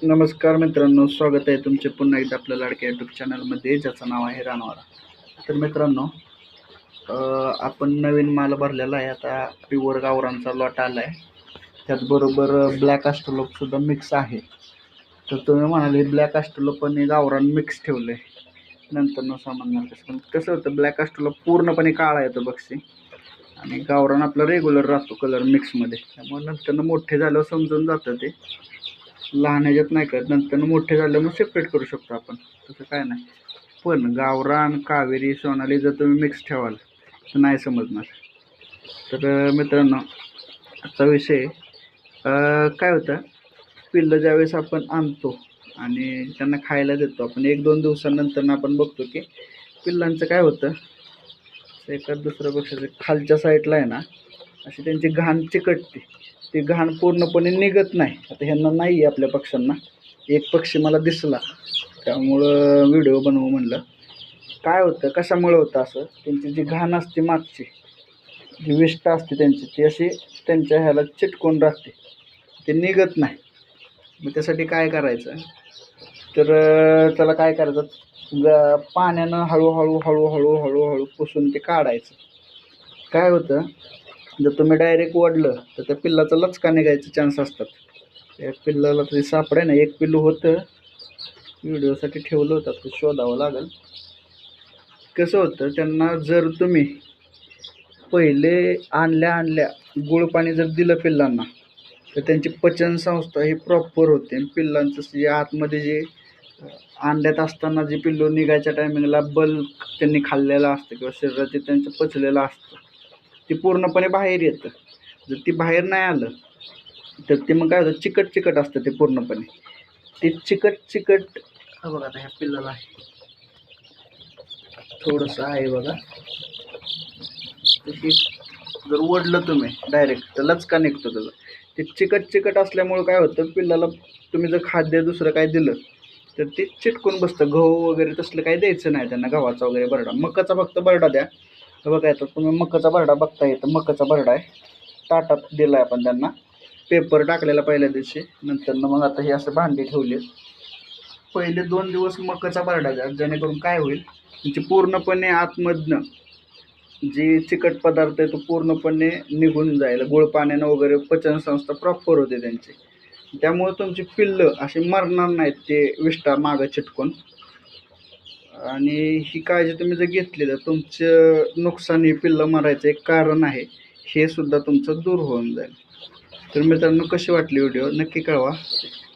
नमस्कार मित्रांनो, स्वागत आहे तुमचे पुन्हा एकदा आपल्या लाडक्या यूट्यूब चॅनलमध्ये, ज्याचं नाव आहे रानवारा. तर मित्रांनो, आपण नवीन माल भरलेला आहे. आता प्युअर गावरानचा लॉट आला आहे. त्याचबरोबर ब्लॅक सुद्धा मिक्स आहे. तर तुम्ही म्हणाले ब्लॅक ॲस्ट्रोलोप आणि गावरान मिक्स ठेवलं आहे, नंतर न समजणार कसं. कसं होतं, ब्लॅक ॲस्ट्रोलोप पूर्णपणे काळा येतो बक्षी, आणि गावरान आपला रेग्युलर राहतो कलर मिक्समध्ये. त्यामुळे नंतर मोठे झाल्यावर समजून जातं ते. लहान ह्याच्यात नाही करत, नंतर मोठे झाले मग सेपरेट करू शकतो आपण, तसं काय नाही. पण गावरान, कावेरी, सोनाली जर तुम्ही मिक्स ठेवाल तर नाही समजणार. तर मित्रांनो, आजचा विषय काय होतं, पिल्लं ज्यावेळेस आपण आणतो आणि त्यांना खायला देतो आपण, 1-2 दिवसानंतर आपण बघतो की पिल्लांचं काय होतं, एखाद दुसऱ्या पक्षाच्या खालच्या साईडला आहे ना, अशी त्यांची घाण चिकटते. ती घाण पूर्णपणे निघत नाही. आता ह्यांना नाही आहे आपल्या पक्ष्यांना. एक पक्षी मला दिसला, त्यामुळं व्हिडिओ बनवू म्हणलं. काय होतं, कशामुळे होतं असं, त्यांची जी घाण असते मागची, जी विष्ठा असते त्यांची, ती अशी त्यांच्या ह्याला चिटकून राहते, ते निघत नाही. मग त्यासाठी काय करायचं, तर त्याला काय करायचं, पाण्यानं हळूहळू हळूहळू हळूहळू पुसून ते काढायचं. काय होतं, जर तुम्ही डायरेक्ट ओढलं तर त्या पिल्लाचा लचका निघायचे चान्स असतात. त्या पिल्लाला तरी सापडे ना, एक पिल्लू होतं, व्हिडिओसाठी ठेवलं होतं, ते शोधावं लागेल. कसं होतं, त्यांना जर तुम्ही पहिले आणल्या गुळ पाणी जर दिलं पिल्लांना, तर त्यांची पचनसंस्था ही प्रॉपर होते. पिल्लांचं जे आतमध्ये जे अंड्यात असताना जे पिल्लू निघायच्या टायमिंगला बल्क त्यांनी खाल्लेलं असतं किंवा शरीरात ते त्यांचं पचलेलं असतं, ते पूर्णपणे बाहेर येतं. जर ती बाहेर नाही आलं तर ते मग काय होतं, चिकट चिकट असतं ते पूर्णपणे. ते चिकट चिकट बघा, आता ह्या पिल्लाला आहे थोडंसं आहे बघा, तशी जर ओढलं तुम्ही डायरेक्ट तर लचका निघतो त्याचा. ते चिकट चिकट असल्यामुळं काय होतं, पिल्लाला तुम्ही जर खाद्य दुसरं काय दिलं तर ते चिटकून बसतं. गहू वगैरे तसलं काही द्यायचं नाही त्यांना, गव्हाचा वगैरे बरडा, मकाचा फक्त बरडा द्या. तर बघा, आता तुम्ही मकाचा बरडा बघता येतं, मकाचा बरडा आहे, ताटात दिला आहे आपण त्यांना, पेपर टाकलेला पहिल्या दिवशी. नंतर मग आता हे असं भांडी ठेवले, पहिले 2 दिवस मकाचा बरडा द्या, जेणेकरून काय होईल, म्हणजे पूर्णपणे आतमधनं जे चिकट पदार्थ आहे तो पूर्णपणे निघून जाईल. गुळ पाण्यानं वगैरे पचनसंस्था प्रॉपर होते त्यांची. त्यामुळे तुमची पिल्लं अशी मरणार नाहीत ते विष्ठा मागं चिटकून. आणि ही काळजी तुम्ही जर घेतली तर तुमचं नुकसान, ही पिल्लं मरायचं एक कारण आहे, हे सुद्धा तुमचं दूर होऊन जाईल. तर मित्रांनो, कशी वाटली व्हिडिओ नक्की कळवा.